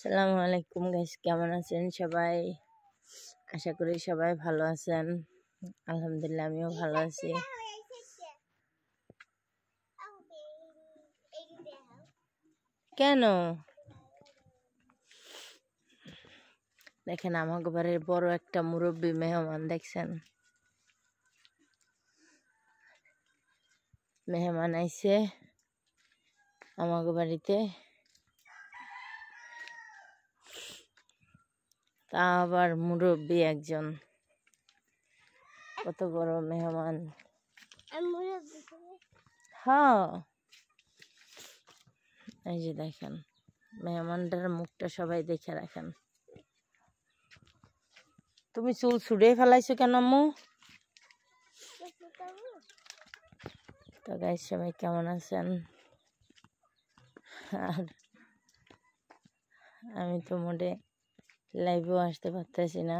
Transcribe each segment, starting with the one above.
আসসালামু আলাইকুম গাইস, কেমন আছেন সবাই? আশা করি সবাই ভালো আছেন। আলহামদুলিল্লাহ আমিও ভালো আছি। কেন দেখেন আমাকে বাড়ির বড় একটা মুরব্বী মেহমান দেখছেন, মেহমান আইছে আমাকে বাড়িতে, তা আবার মুরব্বী একজন, কত বড় মেহমান। হ্যাঁ, এই যে দেখেন মেহমানটার মুখটা সবাই দেখে রাখেন। তুমি চুল ছুড়ে ফেলাইছো কেন আম্মু? তো গাইস সবাই কেমন আছেন? আর আমি তো মোটে লাইভেও আসতে পারতেছি না,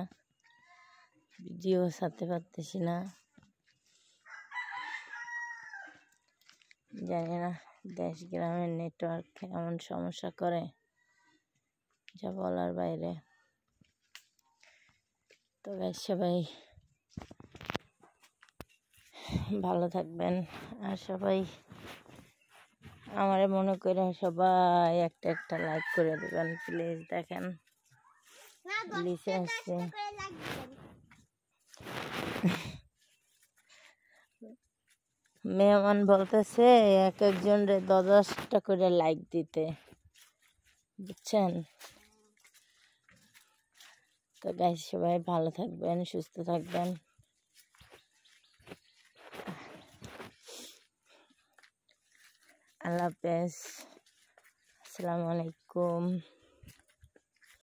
ভিডিও ছাড়তে পারতেছি না। জানি না দেশ গ্রামের নেটওয়ার্ক এমন সমস্যা করে যা বলার বাইরে। তো গাইস সবাই ভালো থাকবেন, আর সবাই আমারে মনে করে সবাই একটা একটা লাইক করে দেবেন প্লিজ। দেখেন লিখে আসছে মেহমান বলতেছে এক একজন 10-10টা করে লাইক দিতে, বুঝছেন? তো গাইস সবাই ভালো থাকবেন, সুস্থ থাকবেন। আল্লাহ হাফেজ, আসসালামু আলাইকুম।